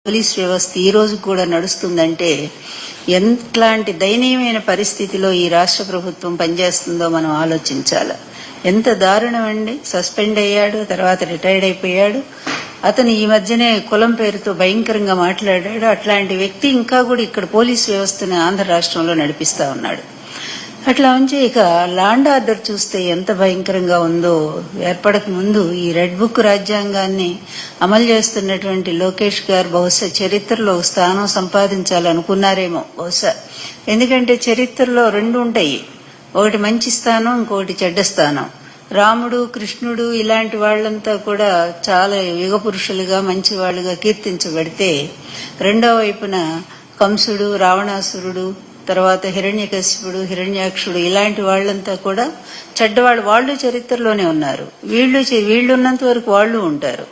Police వ్యవస్థ ఈ రోజు కూడా నడుస్తుందంటే ఎంతలాంటి దయనీయమైన పరిస్థితిలో ఈ రాష్ట్ర ప్రభుత్వం పనిచేస్తుందో మనం ఆలోచించాలి. ఎంత దారుణం అండి. సస్పెండ్ అయ్యాడు, తర్వాత రిటైర్డ్ అయిపోయాడు. అతను ఈ మధ్యనే కులం పేరుతో భయంకరంగా మాట్లాడాడు. అట్లాంటి వ్యక్తి ఇంకా కూడా ఇక్కడ పోలీస్ వ్యవస్థను ఆంధ్ర రాష్ట్రంలో నడిపిస్తా ఉన్నాడు. అట్లా ఉంచి ఇక లాండ్ ఆర్డర్ చూస్తే ఎంత భయంకరంగా ఉందో. ఏర్పడక ముందు ఈ రెడ్ బుక్ రాజ్యాంగాన్ని అమలు చేస్తున్నటువంటి లోకేష్ గారు బహుశా చరిత్రలో స్థానం సంపాదించాలనుకున్నారేమో బహుశా. ఎందుకంటే చరిత్రలో రెండు ఉంటాయి, ఒకటి మంచి స్థానం, ఇంకొకటి చెడ్డ స్థానం. రాముడు, కృష్ణుడు ఇలాంటి వాళ్ళంతా కూడా చాలా యుగ పురుషులుగా మంచి వాళ్ళుగా కీర్తించబడితే, రెండో వైపున కంసుడు, రావణాసురుడు, తర్వాత హిరణ్యకశిపుడు, హిరణ్యాక్షుడు ఇలాంటి వాళ్ళంతా కూడా చెడ్డవాళ్ళు. వాళ్ళు చరిత్రలోనే ఉన్నారు. వీళ్ళున్నంత వరకు వాళ్ళు ఉంటారు.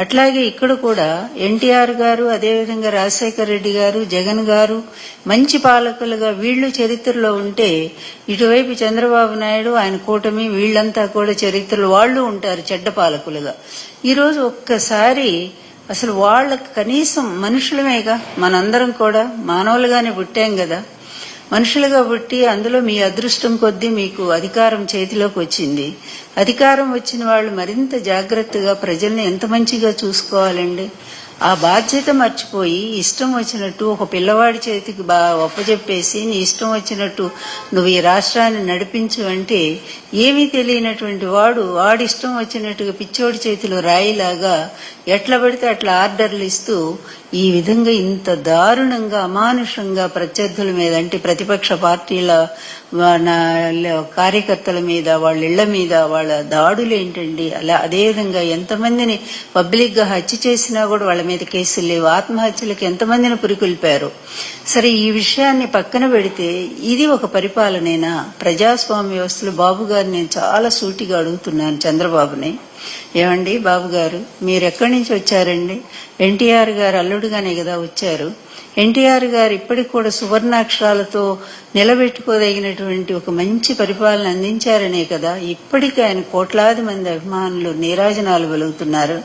అట్లాగే ఇక్కడ కూడా ఎన్టీఆర్ గారు, అదేవిధంగా రాజశేఖర రెడ్డి గారు, జగన్ గారు మంచి పాలకులుగా వీళ్ళు చరిత్రలో ఉంటే, ఇటువైపు చంద్రబాబు నాయుడు, ఆయన కూటమి వీళ్ళంతా కూడా చరిత్రలో వాళ్ళు ఉంటారు చెడ్డ పాలకులుగా. ఈరోజు ఒక్కసారి అసలు వాళ్ళకి కనీసం మనుషులమేగా, మనందరం కూడా మానవులుగానే పుట్టాం కదా. మనుషులుగా పుట్టి అందులో మీ అదృష్టం కొద్దీ మీకు అధికారం చేతిలోకి వచ్చింది. అధికారం వచ్చిన వాళ్ళు మరింత జాగ్రత్తగా ప్రజల్ని ఎంత మంచిగా చూసుకోవాలండి. ఆ బాధ్యత మర్చిపోయి ఇష్టం వచ్చినట్టు ఒక పిల్లవాడి చేతికి ఒప్పజెప్పేసి నీ ఇష్టం వచ్చినట్టు నువ్వు ఈ రాష్ట్రాన్ని నడిపించు అంటే, ఏమీ తెలియనటువంటి వాడి ఇష్టం వచ్చినట్టుగా పిచ్చోడి చేతిలో రాయిలాగా ఎట్లా పడితే అట్లా ఆర్డర్లు ఇస్తూ ఈ విధంగా ఇంత దారుణంగా అమానుషంగా ప్రత్యర్థుల మీద, అంటే ప్రతిపక్ష పార్టీల కార్యకర్తల మీద, వాళ్ళ ఇళ్ల మీద వాళ్ళ దాడులు ఏంటండి. అదేవిధంగా ఎంతమందిని పబ్లిక్ గా హత్య చేసినా కూడా వాళ్ళ మీద కేసులు లేవు. ఆత్మహత్యలకు ఎంతమందిని పురికొల్పారు. సరే, ఈ విషయాన్ని పక్కన పెడితే ఇది ఒక పరిపాలనేనా? ప్రజాస్వామ్య వ్యవస్థలో బాబు గారు నేను చాలా సూటిగా అడుగుతున్నాను చంద్రబాబుని. ఏమండి బాబు గారు, మీరు ఎక్కడి నుంచి వచ్చారండి? ఎన్టీఆర్ గారు అల్లుడుగానే కదా వచ్చారు. ఎన్టీఆర్ గారు ఇప్పటికి కూడా సువర్ణాక్షరాలతో నిలబెట్టుకోదగినటువంటి ఒక మంచి పరిపాలన అందించారనే కదా ఇప్పటికీ ఆయన కోట్లాది మంది అభిమానులు నీరాజనాలు వెలుగుతున్నారు.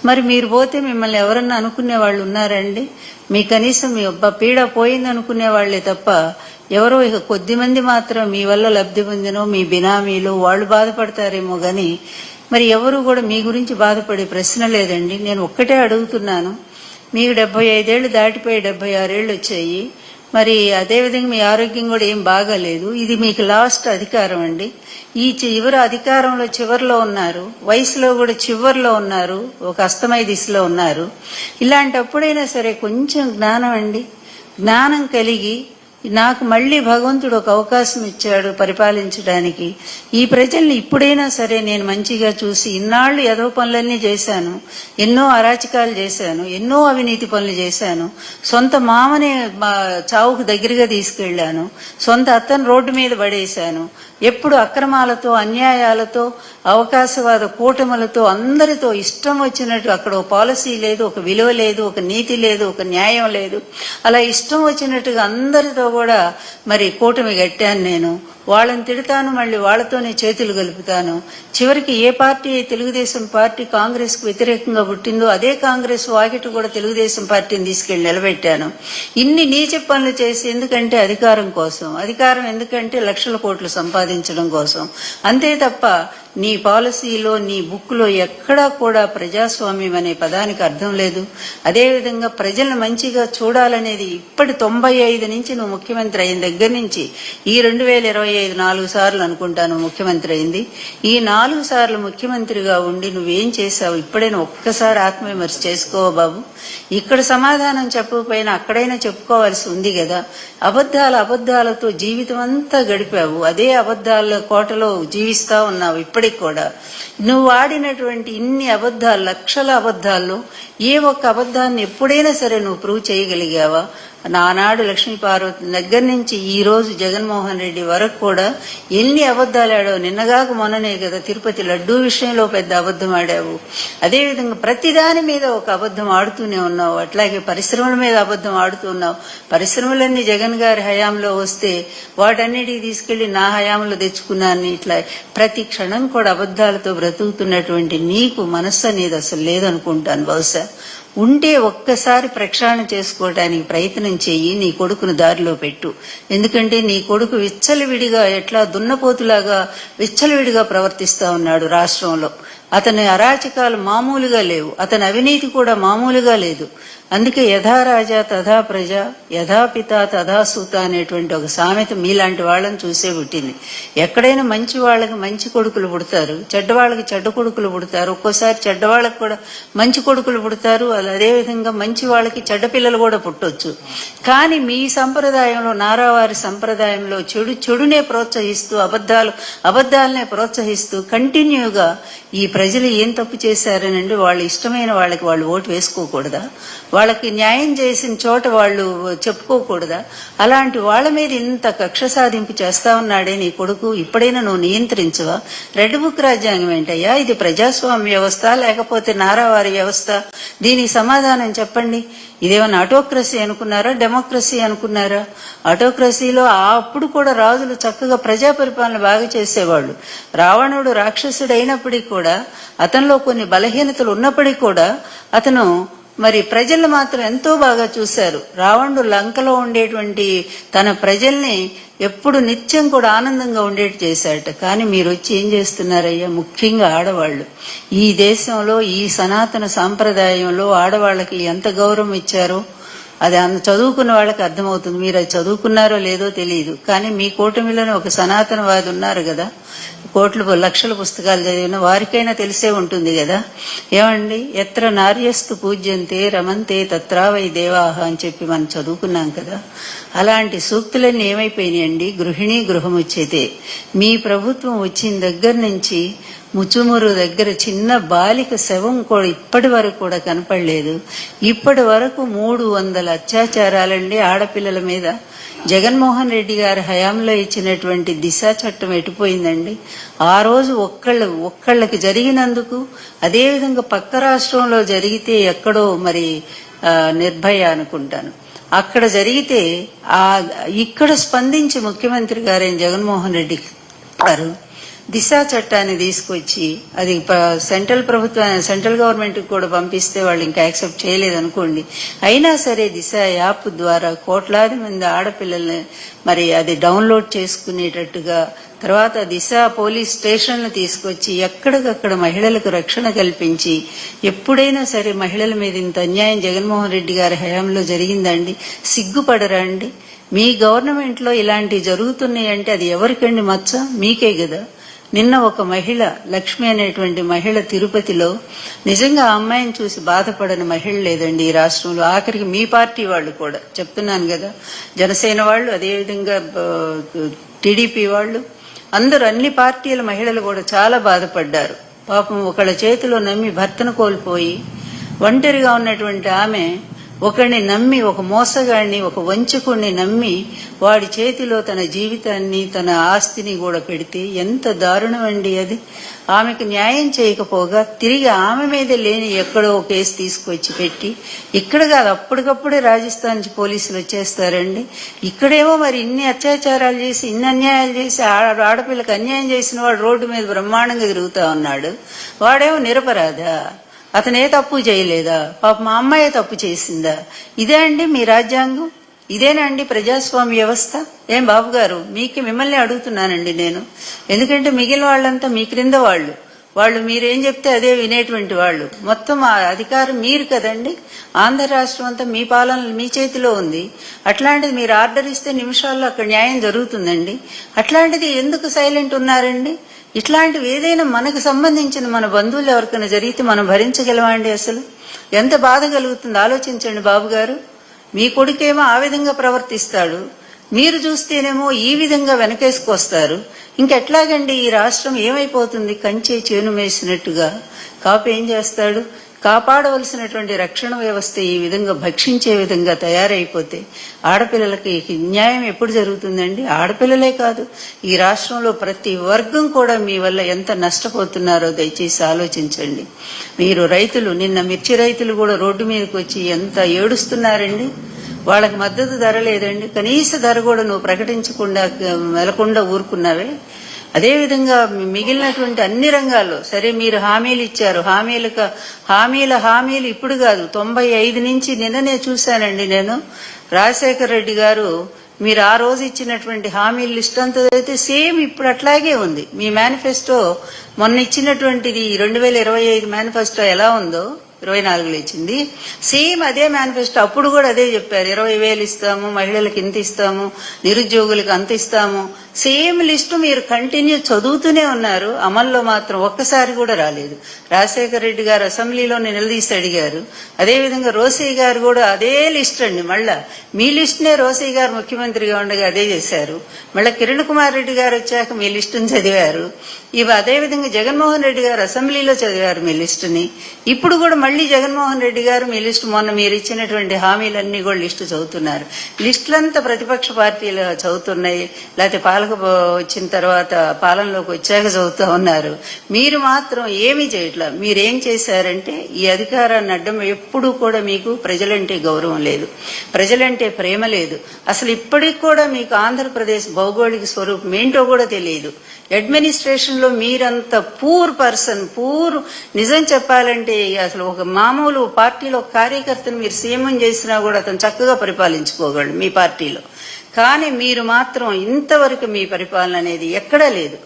మరి మీరు పోతే మిమ్మల్ని ఎవరన్నా అనుకునే వాళ్ళు ఉన్నారండి? మీ కనీసం మీ పీడ పోయింది అనుకునే వాళ్లే తప్ప ఎవరో ఇక కొద్ది మంది మాత్రం మీ వల్ల లబ్ధి పొందినో మీ బినామీలు వాళ్ళు బాధపడతారేమో గాని మరి ఎవరు కూడా మీ గురించి బాధపడే ప్రశ్న లేదండి. నేను ఒక్కటే అడుగుతున్నాను, మీకు 75 ఏళ్లు దాటిపోయి 76 ఏళ్లు వచ్చాయి. మరి అదేవిధంగా మీ ఆరోగ్యం కూడా ఏం బాగాలేదు. ఇది మీకు లాస్ట్ అధికారం అండి. ఈ చివరి అధికారంలో చివరిలో ఉన్నారు, వయసులో కూడా చివరిలో ఉన్నారు, ఒక అస్తమయ దిశలో ఉన్నారు. ఇలాంటప్పుడైనా సరే కొంచెం జ్ఞానం అండి, జ్ఞానం కలిగి నాకు మళ్లీ భగవంతుడు ఒక అవకాశం ఇచ్చాడు పరిపాలించడానికి. ఈ ప్రజల్ని ఇప్పుడైనా సరే నేను మంచిగా చూసి, ఇన్నాళ్లు ఏదో పనులన్నీ చేశాను, ఎన్నో అరాచకాలు చేశాను, ఎన్నో అవినీతి పనులు చేశాను, సొంత మామనే చావుకు దగ్గరగా తీసుకెళ్లాను, సొంత అత్తను రోడ్డు మీద పడేశాను, ఎప్పుడు అక్రమాలతో, అన్యాయాలతో, అవకాశవాద కూటములతో అందరితో ఇష్టం వచ్చినట్టు అక్కడ ఒక పాలసీ లేదు, ఒక విలువ లేదు, ఒక నీతి లేదు, ఒక న్యాయం లేదు. అలా ఇష్టం వచ్చినట్టుగా అందరితో కూడా మరి కూటమి కట్టాను నేను. వాళ్ళని తిడతాను, మళ్ళీ వాళ్ళతోనే చేతులు కలుపుతాను. చివరికి ఏ పార్టీ తెలుగుదేశం పార్టీ కాంగ్రెస్ కు వ్యతిరేకంగా పుట్టిందో అదే కాంగ్రెస్ వాకిటి కూడా తెలుగుదేశం పార్టీని తీసుకెళ్లి నిలబెట్టాను. ఇన్ని నీచ పనులు చేసి ఎందుకంటే అధికారం కోసం, అధికారం ఎందుకంటే లక్షల కోట్లు సంపాదించడం కోసం. అంతే తప్ప నీ పాలసీలో, నీ బుక్లో ఎక్కడా కూడా ప్రజాస్వామ్యం అనే పదానికి అర్థం లేదు. అదేవిధంగా ప్రజలను మంచిగా చూడాలనేది ఇప్పటి 95 నుంచి నువ్వు ముఖ్యమంత్రి అయిన దగ్గర నుంచి ఈ 2025 4 సార్లు అనుకుంటాను ముఖ్యమంత్రి అయింది. ఈ 4 సార్లు ముఖ్యమంత్రిగా ఉండి నువ్వేం చేశావు? ఇప్పుడైనా ఒక్కసారి ఆత్మవిమర్శ చేసుకోవా బాబు? ఇక్కడ సమాధానం చెప్పకపోయినా అక్కడైనా చెప్పుకోవాల్సి ఉంది కదా. అబద్ధాలతో జీవితం అంతా గడిపావు, అదే అబద్ధాల కోటలో జీవిస్తా ఉన్నావు. ఇప్పటికి కూడా నువ్వు ఆడినటువంటి ఇన్ని అబద్ధాలు, లక్షల అబద్ధాల్లో ఏ ఒక్క అబద్ధాన్ని ఎప్పుడైనా సరే నువ్వు ప్రూవ్ చేయగలిగావా? నానాడు లక్ష్మీపార్వతి దగ్గర నుంచి ఈ రోజు జగన్మోహన్ రెడ్డి వరకు కూడా ఎన్ని అబద్ధాలు ఆడావు. నిన్నగాక మొన్ననే కదా తిరుపతి లడ్డూ విషయంలో పెద్ద అబద్ధం ఆడావు. అదేవిధంగా ప్రతిదాని మీద ఒక అబద్ధం ఆడుతూనే ఉన్నావు. అట్లాగే పరిశ్రమల మీద అబద్ధం ఆడుతున్నావు. పరిశ్రమలన్నీ జగన్ గారి హయాంలో వస్తే వాటన్నిటికి తీసుకెళ్లి నా హయాంలో తెచ్చుకున్నాను. ఇట్లా ప్రతి క్షణం కూడా అబద్ధాలతో బ్రతుకుతున్నటువంటి నీకు మనస్సు అనేది అసలు లేదనుకుంటాను. బహుశా ఉంటే ఒక్కసారి ప్రక్షాళన చేసుకోవడానికి ప్రయత్నం చెయ్యి, నీ కొడుకును దారిలో పెట్టు. ఎందుకంటే నీ కొడుకు విచ్చలవిడిగా ఎట్లా దున్నపోతులాగా విచ్చలవిడిగా ప్రవర్తిస్తా ఉన్నాడు రాష్ట్రంలో. అతని అరాచకాలు మామూలుగా లేవు, అతని అవినీతి కూడా మామూలుగా లేదు. అందుకే యథా రాజా తథా ప్రజ, యథా పిత తథా సూత అనేటువంటి ఒక సామెత మీలాంటి వాళ్ళని చూసే పుట్టింది. ఎక్కడైనా మంచి వాళ్ళకి మంచి కొడుకులు పుడతారు, చెడ్డవాళ్ళకి చెడ్డ కొడుకులు పుడతారు, ఒక్కోసారి చెడ్డవాళ్ళకి కూడా మంచి కొడుకులు పుడతారు, అదేవిధంగా మంచి వాళ్ళకి చెడ్డ పిల్లలు కూడా పుట్టొచ్చు. కానీ మీ సంప్రదాయంలో, నారావారి సంప్రదాయంలో చెడునే ప్రోత్సహిస్తూ, అబద్ధాలనే ప్రోత్సహిస్తూ కంటిన్యూగా ఈ ప్రజలు ఏం తప్పు చేశారనండి, వాళ్ళు ఇష్టమైన వాళ్ళకి వాళ్ళు ఓటు వేసుకోకూడదా? వాళ్ళకి న్యాయం చేసిన చోట వాళ్ళు చెప్పుకోకూడదా? అలాంటి వాళ్ళ మీద ఇంత కక్ష సాధింపు చేస్తా ఉన్నాడే నీ కొడుకు. ఇప్పుడైనా నువ్వు నియంత్రించవా? రెడ్ బుక్ రాజ్యాంగం ఏంటయ్యా? ఇది ప్రజాస్వామ్య వ్యవస్థ లేకపోతే నారావారి వ్యవస్థ? దీనికి సమాధానం చెప్పండి. ఇదేమన్నా ఆటోక్రసీ అనుకున్నారా, డెమోక్రసీ అనుకున్నారా? ఆటోక్రసీలో అప్పుడు కూడా రాజులు చక్కగా ప్రజా పరిపాలన బాగా చేసేవాళ్ళు. రావణుడు రాక్షసుడు అయినప్పటికీ కూడా, అతనిలో కొన్ని బలహీనతలు ఉన్నప్పటికీ కూడా అతను మరి ప్రజలు మాత్రం ఎంతో బాగా చూశారు. రావణుడు లంకలో ఉండేటువంటి తన ప్రజల్ని ఎప్పుడు నిత్యం కూడా ఆనందంగా ఉండేట్టు చేశాడట. కానీ మీరు వచ్చి ఏం చేస్తున్నారయ్యా? ముఖ్యంగా ఆడవాళ్ళు ఈ దేశంలో, ఈ సనాతన సాంప్రదాయంలో ఆడవాళ్ళకి ఎంత గౌరవం ఇచ్చారో అది చదువుకున్న వాళ్ళకి అర్థమవుతుంది. మీరు అది చదువుకున్నారో లేదో తెలియదు. కానీ మీ కూటమిలోనే ఒక సనాతనవాది ఉన్నారు కదా, లక్షల పుస్తకాలు చదివిన వారికైనా తెలిసే ఉంటుంది కదా. ఏమండి, ఎత్ర నార్యస్తు పూజ్యంతే రమంతే తత్రా వై దేవాహ అని చెప్పి మనం చదువుకున్నాం కదా. అలాంటి సూక్తులన్నీ ఏమైపోయినాయండి? గృహిణీ గృహముచ్యతే. మీ ప్రభుత్వం వచ్చిన దగ్గర నుంచి ముచుమురు దగ్గర చిన్న బాలిక శవం కూడా ఇప్పటి వరకు కూడా కనపడలేదు. ఇప్పటి వరకు 300 అత్యాచారాలండి ఆడపిల్లల మీద. జగన్మోహన్ రెడ్డి గారి హయాంలో ఇచ్చినటువంటి దిశ చట్టం ఎటుపోయిందండి? ఆ రోజు ఒక్కళ్ళకి జరిగినందుకు, అదేవిధంగా పక్క రాష్ట్రంలో జరిగితే ఎక్కడో మరి నిర్భయ అనుకుంటాను, అక్కడ జరిగితే ఇక్కడ స్పందించి ముఖ్యమంత్రి గారైన జగన్మోహన్ రెడ్డి గారు దిశా చట్టాన్ని తీసుకొచ్చి అది సెంట్రల్ గవర్నమెంట్ కూడా పంపిస్తే వాళ్ళు ఇంకా యాక్సెప్ట్ చేయలేదనుకోండి. అయినా సరే దిశ యాప్ ద్వారా కోట్లాది మంది ఆడపిల్లల్ని మరి అది డౌన్లోడ్ చేసుకునేటట్టుగా, తర్వాత దిశ పోలీస్ స్టేషన్లు తీసుకొచ్చి ఎక్కడికక్కడ మహిళలకు రక్షణ కల్పించి, ఎప్పుడైనా సరే మహిళల మీద ఇంత అన్యాయం జగన్మోహన్ రెడ్డి గారి హయాంలో జరిగిందండి? సిగ్గుపడరా అండి? మీ గవర్నమెంట్ లో ఇలాంటివి జరుగుతున్నాయంటే అది ఎవరికండి మచ్చ? మీకే కదా. నిన్న ఒక మహిళ, లక్ష్మి అనేటువంటి మహిళ తిరుపతిలో, నిజంగా ఆ అమ్మాయిని చూసి బాధపడని మహిళ లేదండి ఈ రాష్ట్రంలో. ఆఖరికి మీ పార్టీ వాళ్ళు కూడా, చెప్తున్నాను కదా, జనసేన వాళ్ళు, అదేవిధంగా టీడీపీ వాళ్ళు, అందరూ అన్ని పార్టీల మహిళలు కూడా చాలా బాధపడ్డారు. పాపం ఒకళ్ళ చేతిలో నమ్మి భర్తను కోల్పోయి ఒంటరిగా ఉన్నటువంటి ఆమె ఒకరిని నమ్మి, ఒక మోసగాడిని, ఒక వంచకుడిని నమ్మి వాడి చేతిలో తన జీవితాన్ని, తన ఆస్తిని కూడా పెడితే ఎంత దారుణం అండి అది. ఆమెకు న్యాయం చేయకపోగా తిరిగి ఆమె మీద లేని ఎక్కడో కేసు తీసుకొచ్చి పెట్టి, ఇక్కడ కాదు అప్పటికప్పుడే రాజస్థాన్ నుంచి పోలీసులు వచ్చేస్తారండి. ఇక్కడేమో మరి ఇన్ని అత్యాచారాలు చేసి, ఇన్ని అన్యాయాలు చేసి, ఆడపిల్లకి అన్యాయం చేసిన వాడు రోడ్డు మీద బ్రహ్మాండంగా తిరుగుతా ఉన్నాడు. వాడేమో నిరపరాధా? అతనే తప్పు చేయలేదా? పాప మా అమ్మాయి తప్పు చేసిందా? ఇదే అండి మీ రాజ్యాంగం? ఇదేనా అండి ప్రజాస్వామ్య వ్యవస్థ? ఏం బాబు గారు, మిమ్మల్ని అడుగుతున్నానండి నేను. ఎందుకంటే మిగిలిన వాళ్ళంతా మీ క్రింద వాళ్ళు మీరేం చెప్తే అదే వినేటువంటి వాళ్ళు. మొత్తం ఆ అధికారం మీరు కదండి. ఆంధ్ర రాష్ట్రం అంతా మీ పాలన మీ చేతిలో ఉంది. అట్లాంటిది మీరు ఆర్డర్ ఇస్తే నిమిషాల్లో అక్కడ న్యాయం జరుగుతుందండి. అట్లాంటిది ఎందుకు సైలెంట్ ఉన్నారండి? ఇట్లాంటివి ఏదైనా మనకు సంబంధించిన మన బంధువులు ఎవరికైనా జరిగితే మనం భరించగలమండి? అసలు ఎంత బాధ కలుగుతుంది ఆలోచించండి బాబు గారు. మీ కొడుకేమో ఆ విధంగా ప్రవర్తిస్తాడు, మీరు చూస్తేనేమో ఈ విధంగా వెనకేసుకొస్తారు. ఇంకెట్లాగండి ఈ రాష్ట్రం ఏమైపోతుంది? కంచే చేను వేసినట్టుగా. కాపు ఏం చేస్తాడు? కాపాడవలసినటువంటి రక్షణ వ్యవస్థ ఈ విధంగా భక్షించే విధంగా తయారైపోతే ఆడపిల్లలకి న్యాయం ఎప్పుడు జరుగుతుందండి? ఆడపిల్లలే కాదు, ఈ రాష్ట్రంలో ప్రతి వర్గం కూడా మీ వల్ల ఎంత నష్టపోతున్నారో దయచేసి ఆలోచించండి. మీరు రైతులు, నిన్న మిర్చి రైతులు కూడా రోడ్డు మీదకి వచ్చి ఎంత ఏడుస్తున్నారండి. వాళ్ళకి మద్దతు ధర లేదండి, కనీస ధర కూడా నువ్వు ప్రకటించకుండా వెళ్లకుండా ఊరుకున్నావే. అదేవిధంగా మిగిలినటువంటి అన్ని రంగాల్లో సరే మీరు హామీలు ఇచ్చారు, హామీలు ఇప్పుడు కాదు 95 నుంచి నిన్ననే చూశానండి నేను. రాజశేఖర రెడ్డి గారు మీరు ఆ రోజు ఇచ్చినటువంటి హామీల లిస్ట్ అంతా అయితే సేమ్ ఇప్పుడు అట్లాగే ఉంది. మీ మేనిఫెస్టో మొన్న ఇచ్చినటువంటిది 2025 మేనిఫెస్టో ఎలా ఉందో 24లో ఇచ్చింది, సేమ్ అదే మేనిఫెస్టో. అప్పుడు కూడా అదే చెప్పారు, 20,000 ఇస్తాము, మహిళలకు ఇంత ఇస్తాము, నిరుద్యోగులకు అంత ఇస్తాము. సేమ్ లిస్టు మీరు కంటిన్యూ చదువుతూనే ఉన్నారు, అమల్లో మాత్రం ఒక్కసారి కూడా రాలేదు. రాజశేఖర రెడ్డి గారు అసెంబ్లీలో నిలదీసి అడిగారు, అదేవిధంగా రోసయ్య గారు కూడా అదే లిస్ట్ అండి. మళ్ళా మీ లిస్టునే రోసయ్య గారు ముఖ్యమంత్రిగా ఉండగా అదే చేశారు. మళ్ళీ కిరణ్ కుమార్ రెడ్డి గారు వచ్చాక మీ లిస్టును చదివారు. అదేవిధంగా జగన్మోహన్ రెడ్డి గారు అసెంబ్లీలో చదివారు మీ లిస్టుని. ఇప్పుడు కూడా మళ్ళీ జగన్మోహన్ రెడ్డి గారు మీ లిస్టు మొన్న మీరు ఇచ్చినటువంటి హామీలన్నీ కూడా లిస్టు చదువుతున్నారు. లిస్టులంతా ప్రతిపక్ష పార్టీలు చదువుతున్నాయి, లేకపోతే వచ్చిన తర్వాత పాలనలోకి వచ్చాక చదువుతూ ఉన్నారు. మీరు మాత్రం ఏమీ చేయట్లా. మీరేం చేశారంటే ఈ అధికారాన్ని అడ్డం ఎప్పుడూ కూడా మీకు ప్రజలంటే గౌరవం లేదు, ప్రజలంటే ప్రేమ లేదు. అసలు ఇప్పటికి కూడా మీకు ఆంధ్రప్రదేశ్ భౌగోళిక స్వరూపం ఏంటో కూడా తెలియదు. అడ్మినిస్ట్రేషన్ లో మీరంత పూర్ పర్సన్, నిజం చెప్పాలంటే అసలు ఒక మామూలు పార్టీలో కార్యకర్తను మీరు సీఎం చేసినా కూడా అతను చక్కగా పరిపాలించుకోగలడు మీ పార్టీలో. కానీ మీరు మాత్రం ఇంతవరకు మీ పరిపాలన అనేది ఎక్కడా లేదు.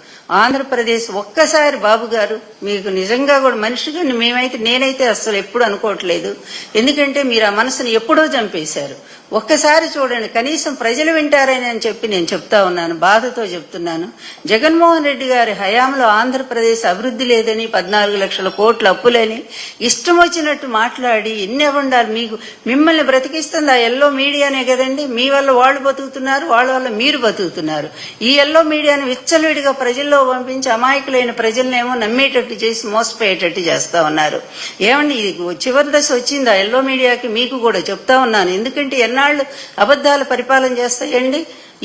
ఆంధ్రప్రదేశ్ ఒక్కసారి బాబు గారు మీకు నిజంగా కూడా మనిషిగా నేనైతే అసలు ఎప్పుడు అనుకోవట్లేదు. ఎందుకంటే మీరు ఆ మనసుని ఎప్పుడో చంపేశారు. ఒక్కసారి చూడండి, కనీసం ప్రజలు వింటారని అని చెప్పి నేను చెప్తా ఉన్నాను, బాధతో చెప్తున్నాను. జగన్మోహన్ రెడ్డి గారి హయాంలో ఆంధ్రప్రదేశ్ అభివృద్ధి లేదని, 14 లక్షల కోట్ల అప్పులని ఇష్టం వచ్చినట్టు మాట్లాడి ఎన్ని అవ్వండాలి. మిమ్మల్ని బ్రతికిస్తుంది ఆ ఎల్లో మీడియానే కదండి. మీ వల్ల వాళ్ళు బతుకుతున్నారు, వాళ్ళ వల్ల మీరు బతుకుతున్నారు. ఈ ఎల్లో మీడియాను విచ్చలవిడిగా ప్రజల్లో పంపించి అమాయకులైన ప్రజలనేమో నమ్మేటట్టు చేసి మోసపోయేటట్టు చేస్తా ఉన్నారు. ఏమండి ఇది చివరి దశ వచ్చింది ఆ ఎల్లో మీడియాకి, మీకు కూడా చెప్తా ఉన్నాను. ఎందుకంటే ఎన్నాళ్ళు అబద్ధాలు పరిపాలన చేస్తాయండి.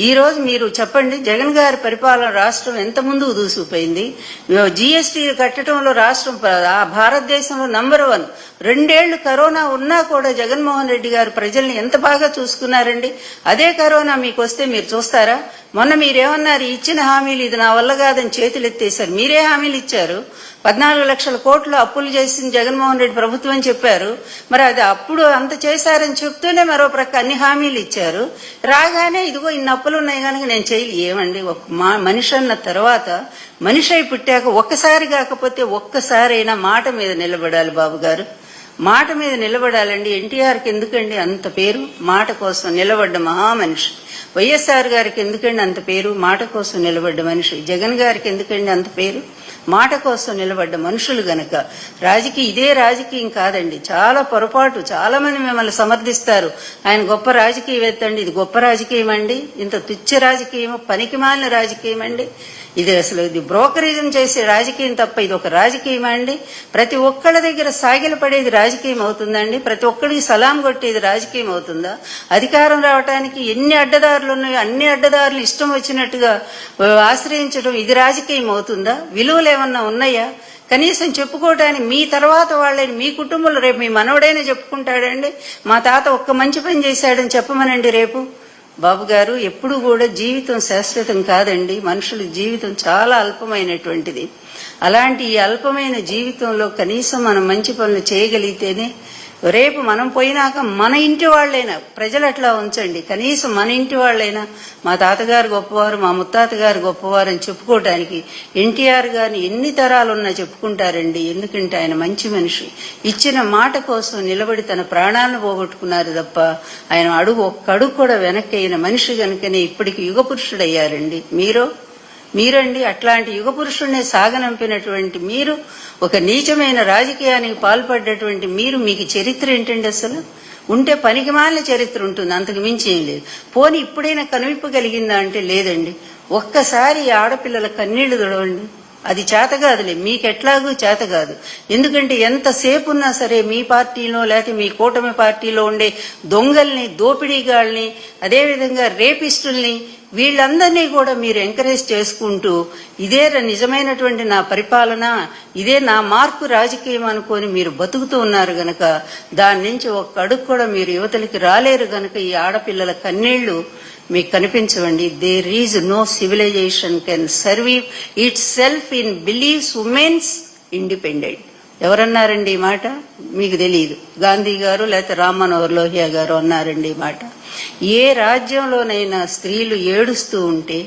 ఈ రోజు మీరు చెప్పండి, జగన్ గారి పరిపాలన రాష్ట్రం ఎంత ముందుకు దూసుకుపోయింది. జీఎస్టీ కట్టడంలో రాష్ట్రం భారతదేశంలో నంబర్ 1. 2 ఏళ్లు కరోనా ఉన్నా కూడా జగన్మోహన్ రెడ్డి గారు ప్రజల్ని ఎంత బాగా చూసుకున్నారండి. అదే కరోనా మీకు వస్తే మీరు చూస్తారా? మొన్న మీరేమన్నారు, ఇచ్చిన హామీలు ఇది నా వల్ల కాదని చేతులు ఎత్తేశారు. మీరే హామీలు ఇచ్చారు? 14 లక్షల కోట్లు అప్పులు చేసిన జగన్మోహన్ రెడ్డి ప్రభుత్వం అని చెప్పారు. మరి అది అప్పుడు అంత చేశారని చెప్తూనే మరో ప్రక్క అన్ని హామీలు ఇచ్చారు. రాగానే ఇదిగో ఇన్ని అప్పులు ఉన్నాయి కనుక నేను ఏమండి, ఒక మనిషి అన్న తర్వాత మనిషి అయి పుట్టాక ఒక్కసారి కాకపోతే ఒక్కసారైనా మాట మీద నిలబడాలి బాబు గారు, మాట మీద నిలబడాలండి. ఎన్టీఆర్కి ఎందుకండి అంత పేరు? మాట కోసం నిలబడ్డ మహామనిషి. వైఎస్ఆర్ గారికి ఎందుకండి అంత పేరు? మాట కోసం నిలబడ్డ మనిషి. జగన్ గారికి ఎందుకండి అంత పేరు? మాట కోసం నిలబడ్డ మనుషులు గనక. ఇదే రాజకీయం కాదండి, చాలా పొరపాటు. చాలా మంది మిమ్మల్ని సమర్థిస్తారు, ఆయన గొప్ప రాజకీయవేత్త అండి. ఇది గొప్ప రాజకీయం అండి? ఇంత తుచ్చ రాజకీయం, పనికిమాలిన రాజకీయం అండి ఇది. అసలు ఇది బ్రోకరిజం చేసే రాజకీయం తప్ప ఇది ఒక రాజకీయం అండి? ప్రతి ఒక్కళ్ళ దగ్గర సాగిల పడేది రాజకీయం అవుతుందండి? ప్రతి ఒక్కడికి సలాం కొట్టేది రాజకీయం అవుతుందా? అధికారం రావడానికి ఎన్ని అడ్డదారులు ఉన్నాయో అన్ని అడ్డదారులు ఇష్టం వచ్చినట్టుగా ఆశ్రయించడం ఇది రాజకీయం అవుతుందా? విలువలు ఏమన్నా ఉన్నాయా? కనీసం చెప్పుకోవడానికి మీ తర్వాత వాళ్ళని, మీ కుటుంబంలో రేపు మీ మనవడైనా చెప్పుకుంటాడండి, మా తాత ఒక్క మంచి పని చేశాడని చెప్పమనండి రేపు. బాబు గారు, ఎప్పుడు కూడా జీవితం శాశ్వతం కాదండి. మనుషుల జీవితం చాలా అల్పమైనటువంటిది. అలాంటి ఈ అల్పమైన జీవితంలో కనీసం మనం మంచి పనులు చేయగలిగితేనే రేపు మనం పోయినాక మన ఇంటి వాళ్ళైనా, ప్రజలు అట్లా ఉంచండి, కనీసం మన ఇంటి వాళ్ళైనా మా తాతగారు గొప్పవారు, మా ముత్తాత గారు గొప్పవారు అని చెప్పుకోవడానికి ఎన్టీఆర్ గారిని ఎన్ని తరాలున్నా చెప్పుకుంటారండి. ఎందుకంటే ఆయన మంచి మనిషి. ఇచ్చిన మాట కోసం నిలబడి తన ప్రాణాలను పోగొట్టుకున్నారు తప్ప ఆయన ఒక్క అడుగు కూడా వెనక్కి అయిన మనిషి కనుకనే ఇప్పటికి యుగ పురుషుడయ్యారండి. మీరండి అట్లాంటి యుగ పురుషుడిని సాగనంపినటువంటి మీరు, ఒక నీచమైన రాజకీయానికి పాల్పడ్డటువంటి మీకు చరిత్ర ఏంటండి? అసలు ఉంటే పనికిమాలిన చరిత్ర ఉంటుంది, అంతకు మించి ఏం లేదు. పోనీ ఇప్పుడైనా కనువిప్పు కలిగిందా అంటే లేదండి. ఒక్కసారి ఆడపిల్లల కన్నీళ్లు తుడవండి, అది చేత కాదులే, మీకెట్లాగూ చేత కాదు. ఎందుకంటే ఎంతసేపు ఉన్నా సరే మీ పార్టీలో లేకపోతే మీ కూటమి పార్టీలో ఉండే దొంగల్ని, దోపిడీగాళ్ళని, అదేవిధంగా రేపిస్టుల్ని వీళ్ళందరినీ కూడా మీరు ఎంకరేజ్ చేసుకుంటూ ఇదే నిజమైనటువంటి నా పరిపాలన, ఇదే నా మార్పు రాజకీయం అనుకొని మీరు బతుకుతూ ఉన్నారు గనక దాని నుంచి ఒక్క అడుగు కూడా మీరు యువతలకి రాలేరు గనక ఈ ఆడపిల్లల కన్నీళ్లు మీకు కనిపించవండి. There is no civilisation can survive itself in believes women's independent. ఎవరన్నారండి ఈ మాట? మీకు తెలియదు. గాంధీ గారు లేకపోతే రామ్ మనోహర్ లోహియా గారు అన్నారండి ఈ మాట. ఏ రాజ్యంలోనైనా స్త్రీలు ఏడుస్తూ ఉంటే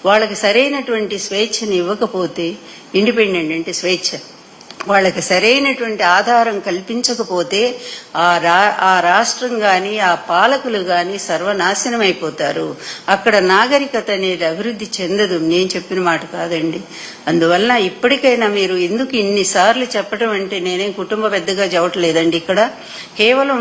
వాళ్ళకి సరైనటువంటి స్వేచ్ఛని ఇవ్వకపోతే, ఇండిపెండెంట్ అంటే స్వేచ్ఛ, వాళ్ళకి సరైనటువంటి ఆధారం కల్పించకపోతే ఆ రాష్ట్రం గాని ఆ పాలకులు గాని సర్వనాశనం అయిపోతారు. అక్కడ నాగరికత అనేది అభివృద్ధి చెందదు. నేను చెప్పిన మాట కాదండి. అందువల్ల ఇప్పటికైనా మీరు ఎందుకు ఇన్నిసార్లు చెప్పడం అంటే, నేనేం కుటుంబ పెద్దగా చెప్పట్లేదండి. ఇక్కడ కేవలం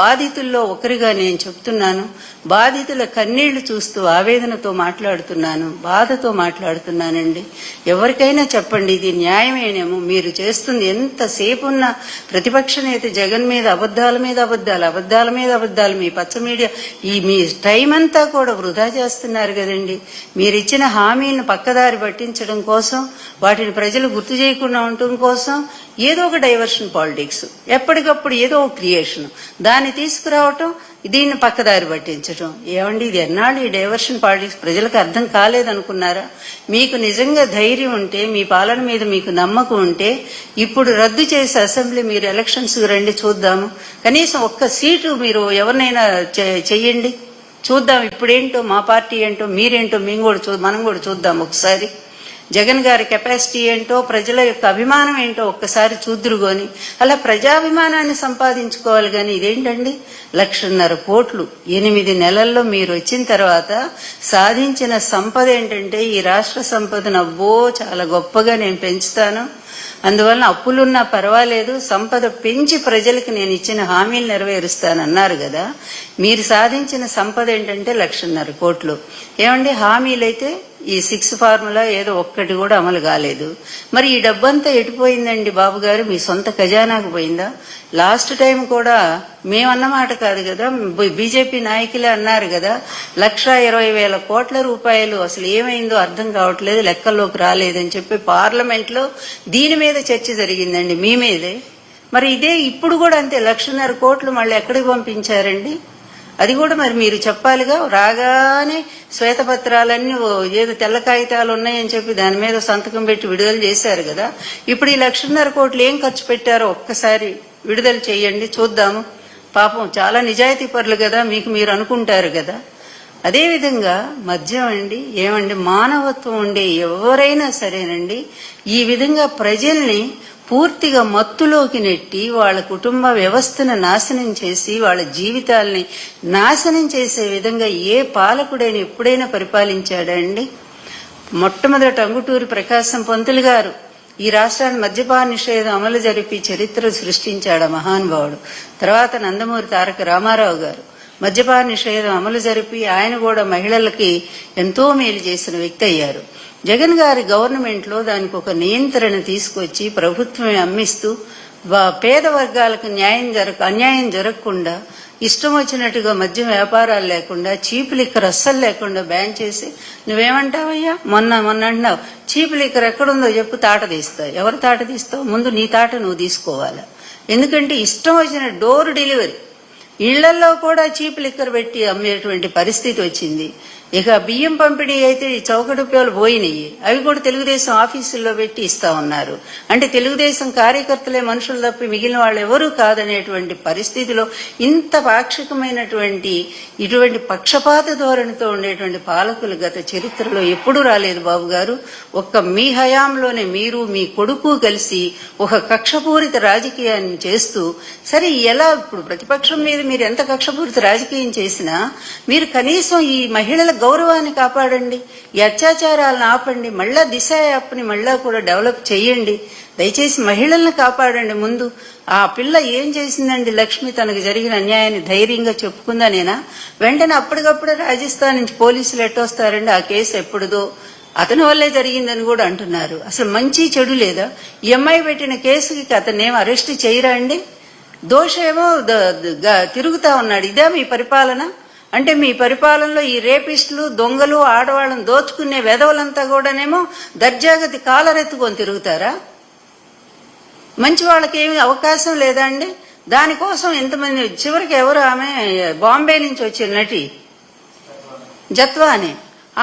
బాధితుల్లో ఒకరిగా నేను చెప్తున్నాను. బాధితుల కన్నీళ్లు చూస్తూ ఆవేదనతో మాట్లాడుతున్నాను, బాధతో మాట్లాడుతున్నానండి. ఎవరికైనా చెప్పండి, ఇది న్యాయమేనేమో. మీరు చేస్తుంది ఎంతసేపు ఉన్న ప్రతిపక్ష నేత జగన్ మీద అబద్ధాల మీద అబద్ధాలు, అబద్ధాల మీద అబద్ధాలు, మీ పచ్చ మీడియా మీ టైం అంతా కూడా వృధా చేస్తున్నారు కదండి. మీరు ఇచ్చిన హామీలను పక్కదారి పట్టించడం కోసం, వాటిని ప్రజలు గుర్తు చేయకుండా ఉండటం కోసం ఏదో ఒక డైవర్షన్ పాలిటిక్స్, ఎప్పటికప్పుడు ఏదో ఒక క్రియేషన్, దాన్ని తీసుకురావటం, దీన్ని పక్కదారి పట్టించడం. ఏమండి, ఇది ఎన్నాళ్ళు ఈ డైవర్షన్ పాలిటిక్స్ ప్రజలకు అర్థం కాలేదనుకున్నారా? మీకు నిజంగా ధైర్యం ఉంటే, మీ పాలన మీద మీకు నమ్మకం ఉంటే, ఇప్పుడు రద్దు చేసి అసెంబ్లీ మీరు ఎలక్షన్స్ రండి, చూద్దాము. కనీసం ఒక్క సీటు మీరు ఎవరినైనా చెయ్యండి, చూద్దాం. ఇప్పుడేంటో మా పార్టీ ఏంటో, మీరేంటో మనం కూడా చూద్దాం ఒకసారి. జగన్ గారి కెపాసిటీ ఏంటో, ప్రజల యొక్క అభిమానం ఏంటో ఒక్కసారి చూద్దురుగోని అలా ప్రజాభిమానాన్ని సంపాదించుకోవాలి. కానీ ఇదేంటండి, 1,50,000 కోట్లు 8 నెలల్లో మీరు వచ్చిన తర్వాత సాధించిన సంపద ఏంటంటే, ఈ రాష్ట్ర సంపదను అబ్బో చాలా గొప్పగా నేను పెంచుతాను, అందువల్ల అప్పులున్నా పర్వాలేదు, సంపద పెంచి ప్రజలకు నేను ఇచ్చిన హామీలు నెరవేరుస్తానన్నారు కదా. మీరు సాధించిన సంపద ఏంటంటే 1,50,000 కోట్లు. ఏమండి, హామీలైతే ఈ 6 ఫార్ములా ఏదో ఒక్కటి కూడా అమలు కాలేదు. మరి ఈ డబ్బంతా ఎటుపోయిందండి బాబు గారు? మీ సొంత ఖజానాకు పోయిందా? లాస్ట్ టైం కూడా మేమన్నమాట కాదు కదా, బీజేపీ నాయకులే అన్నారు కదా, 1,20,000 కోట్ల రూపాయలు అసలు ఏమైందో అర్థం కావట్లేదు, లెక్కల్లోకి రాలేదని చెప్పి పార్లమెంట్లో దీని మీద చర్చ జరిగిందండి, మీ మీదే. మరి ఇదే ఇప్పుడు కూడా అంతే, 1,50,000 కోట్లు మళ్ళీ ఎక్కడికి పంపించారండి? అది కూడా మరి మీరు చెప్పాలిగా. రాగానే శ్వేతపత్రాలన్నీ ఏదో తెల్ల కాగితాలు ఉన్నాయని చెప్పి దాని మీద సంతకం పెట్టి విడుదల చేశారు కదా. ఇప్పుడు ఈ 1,50,000 కోట్లు ఏం ఖర్చు పెట్టారో ఒక్కసారి విడుదల చేయండి, చూద్దాము. పాపం చాలా నిజాయితీ పరులు కదా, మీకు మీరు అనుకుంటారు కదా. అదేవిధంగా మద్యం అండి, ఏమండి, మానవత్వం ఉండే ఎవరైనా సరేనండి ఈ విధంగా ప్రజల్ని పూర్తిగా మత్తులోకి నెట్టి వాళ్ళ కుటుంబ వ్యవస్థను నాశనం చేసి వాళ్ళ జీవితాల్ని నాశనం చేసే విధంగా ఏ పాలకుడైనా ఎప్పుడైనా పరిపాలించాడండి? మొట్టమొదట అంగుటూరి ప్రకాశం పంతులు గారు ఈ రాష్ట్రాన్ని మద్యపాన నిషేధం అమలు జరిపి చరిత్ర సృష్టించాడు మహానుభావుడు. తర్వాత నందమూరి తారక రామారావు గారు మద్యపాన నిషేధం అమలు జరిపి ఆయన కూడా మహిళలకి ఎంతో మేలు చేసిన వ్యక్తి అయ్యారు. జగన్ గారి గవర్నమెంట్ లో దానికి ఒక నియంత్రణ తీసుకొచ్చి ప్రభుత్వమే అమ్మిస్తూ పేద వర్గాలకు అన్యాయం జరగకుండా ఇష్టం వచ్చినట్టుగా మద్యం వ్యాపారాలు లేకుండా, చీప్ లిక్కర్ అస్సలు లేకుండా బ్యాన్ చేసి, నువ్వేమంటావయ్యా, మొన్న అంటున్నావు చీప్ లిక్కర్ ఎక్కడుందో చెప్పు, తాట తీస్తావు. ఎవరు తాట తీస్తావు? ముందు నీ తాట నువ్వు తీసుకోవాలా. ఎందుకంటే ఇష్టం వచ్చిన డోర్ డెలివరీ, ఇళ్లలో కూడా చీప్ లిక్కర్ పెట్టి అమ్మేటువంటి పరిస్థితి వచ్చింది. ఇక బియ్యం పంపిణీ అయితే ఈ చౌకడుప్యాలు పోయినాయి, అవి కూడా తెలుగుదేశం ఆఫీసుల్లో పెట్టి ఇస్తా ఉన్నారు. అంటే తెలుగుదేశం కార్యకర్తలే మనుషులు తప్పి మిగిలిన వాళ్ళు ఎవరూ కాదనేటువంటి పరిస్థితిలో ఇంత పాక్షికమైనటువంటి ఇటువంటి పక్షపాత ధోరణితో ఉండేటువంటి పాలకులు గత చరిత్రలో ఎప్పుడూ రాలేదు బాబు గారు. ఒక్క మీ హయాంలోనే మీరు మీ కొడుకు కలిసి ఒక కక్షపూరిత రాజకీయాన్ని చేస్తూ, సరే ఎలా ఇప్పుడు ప్రతిపక్షం మీద మీరు ఎంత కక్షపూరిత రాజకీయం చేసినా మీరు కనీసం ఈ మహిళల గౌరవాన్ని కాపాడండి, ఈ అత్యాచారాలను ఆపండి, మళ్ళా దిశ యాప్ని మళ్ళా కూడా డెవలప్ చేయండి. దయచేసి మహిళల్ని కాపాడండి. ముందు ఆ పిల్ల ఏం చేసిందండి, లక్ష్మి తనకు జరిగిన అన్యాయాన్ని ధైర్యంగా చెప్పుకుందా? నేనా వెంటనే అప్పటికప్పుడే రాజస్థాన్ నుంచి పోలీసులు ఎట్టొస్తారండి, ఆ కేసు ఎప్పుడుదో అతని వల్లే జరిగిందని కూడా అంటున్నారు. అసలు మంచి చెడు లేదా? ఈ అమ్మాయి పెట్టిన కేసుకి అతన్నేమో అరెస్ట్ చేయరా అండి? దోషేమో తిరుగుతా ఉన్నాడు. ఇదే మీ పరిపాలన అంటే మీ పరిపాలనలో ఈ రేపిస్టులు, దొంగలు, ఆడవాళ్ళని దోచుకునే వెధవలంతా కూడానేమో దర్జాగతి కాలరెత్తుకొని తిరుగుతారా? మంచి వాళ్ళకి ఏమి అవకాశం లేదా అండి? దానికోసం ఎంతమంది, చివరికి ఎవరు ఆమె బాంబే నుంచి వచ్చిన నటి జత్వాని,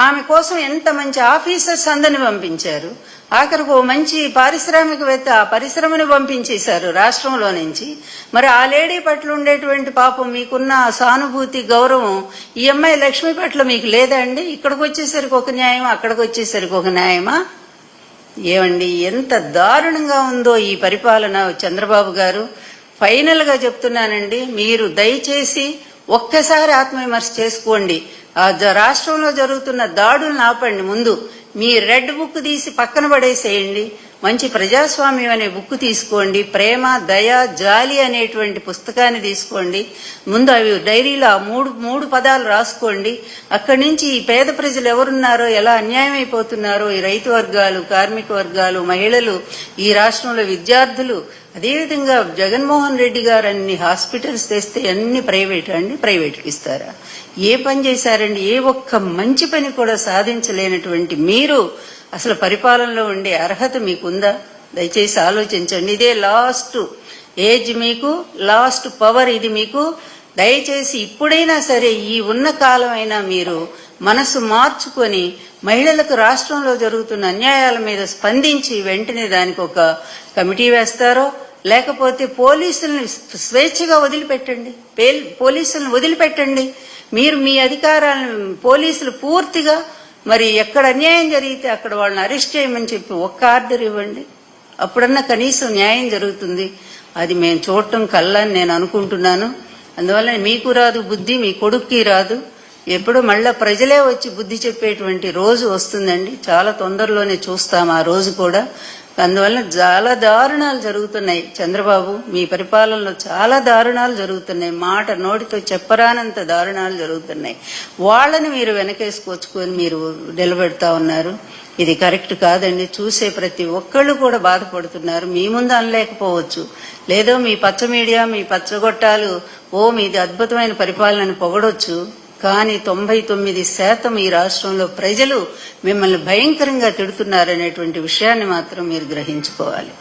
ఆమె కోసం ఎంత మంచి ఆఫీసర్స్ అందరిని పంపించారు. ఆఖరికి ఓ మంచి పారిశ్రామికవేత్త ఆ పరిశ్రమను పంపించేశారు రాష్ట్రంలో నుంచి. మరి ఆ లేడీ పట్ల ఉండేటువంటి పాపం మీకున్న సానుభూతి, గౌరవం ఈ అమ్మాయి లక్ష్మి పట్ల మీకు లేదా అండి? ఇక్కడికి వచ్చేసరికి ఒక న్యాయం, అక్కడికి వచ్చేసరికి ఒక న్యాయమా? ఏమండి, ఎంత దారుణంగా ఉందో ఈ పరిపాలన. చంద్రబాబు గారు, ఫైనల్ గా చెప్తున్నానండి, మీరు దయచేసి ఒక్కసారి ఆత్మవిమర్శ చేసుకోండి. ఆ రాష్ట్రంలో జరుగుతున్న దాడులను ఆపండి. ముందు మీ రెడ్ బుక్ తీసి పక్కన పడేసేయండి. మంచి ప్రజాస్వామ్యం అనే బుక్ తీసుకోండి. ప్రేమ, దయ, జాలి అనేటువంటి పుస్తకాన్ని తీసుకోండి. ముందు అవి డైరీలో మూడు పదాలు రాసుకోండి. అక్కడి నుంచి ఈ పేద ప్రజలు ఎవరున్నారో, ఎలా అన్యాయం అయిపోతున్నారో, ఈ రైతు వర్గాలు, కార్మిక వర్గాలు, మహిళలు, ఈ రాష్ట్రంలో విద్యార్థులు, అదేవిధంగా జగన్మోహన్ రెడ్డి గారు అన్ని హాస్పిటల్స్ తెస్తే అన్ని ప్రైవేట్ అండి, ప్రైవేట్కి ఇస్తారా? ఏ పని చేశారండి? ఏ ఒక్క మంచి పని కూడా సాధించలేనటువంటి మీరు అసలు పరిపాలనలో ఉండే అర్హత మీకుందా? దయచేసి ఆలోచించండి. ఇదే లాస్ట్ ఏజ్ మీకు, లాస్ట్ పవర్ ఇది మీకు. దయచేసి ఇప్పుడైనా సరే ఈ ఉన్న కాలమైనా మీరు మనసు మార్చుకొని మహిళలకు రాష్ట్రంలో జరుగుతున్న అన్యాయాల మీద స్పందించి వెంటనే దానికి ఒక కమిటీ వేస్తారో, లేకపోతే పోలీసుల్ని స్వేచ్ఛగా వదిలిపెట్టండి. పోలీసులను వదిలిపెట్టండి. మీరు మీ అధికారాలను పోలీసులు పూర్తిగా, మరి ఎక్కడ అన్యాయం జరిగితే అక్కడ వాళ్ళని అరెస్ట్ చేయమని చెప్పి ఒక్క ఆర్డర్ ఇవ్వండి. అప్పుడన్నా కనీసం న్యాయం జరుగుతుంది. అది మేము చూడటం కల్లని నేను అనుకుంటున్నాను. అందువల్ల మీకు రాదు బుద్ధి, మీ కొడుక్కి రాదు. ఎప్పుడు మళ్ళా ప్రజలే వచ్చి బుద్ధి చెప్పేటువంటి రోజు వస్తుందండి. చాలా తొందరలోనే చూస్తాం ఆ రోజు కూడా. అందువల్ల చాలా దారుణాలు జరుగుతున్నాయి. చంద్రబాబు, మీ పరిపాలనలో చాలా దారుణాలు జరుగుతున్నాయి. మాట నోటితో చెప్పరానంత దారుణాలు జరుగుతున్నాయి. వాళ్ళని మీరు వెనకేసుకొచ్చుకొని మీరు నిలబెడతా ఉన్నారు. ఇది కరెక్ట్ కాదండి. చూసే ప్రతి ఒక్కళ్ళు కూడా బాధపడుతున్నారు. మీ ముందు అనలేకపోవచ్చు, లేదో మీ పచ్చ మీడియా, మీ పచ్చగొట్టాలు మీది అద్భుతమైన పరిపాలనని పొగడొచ్చు. కానీ 99% ఈ రాష్ట్రంలో ప్రజలు మిమ్మల్ని భయంకరంగా తిడుతున్నారనేటువంటి విషయాన్ని మాత్రం మీరు గ్రహించుకోవాలి.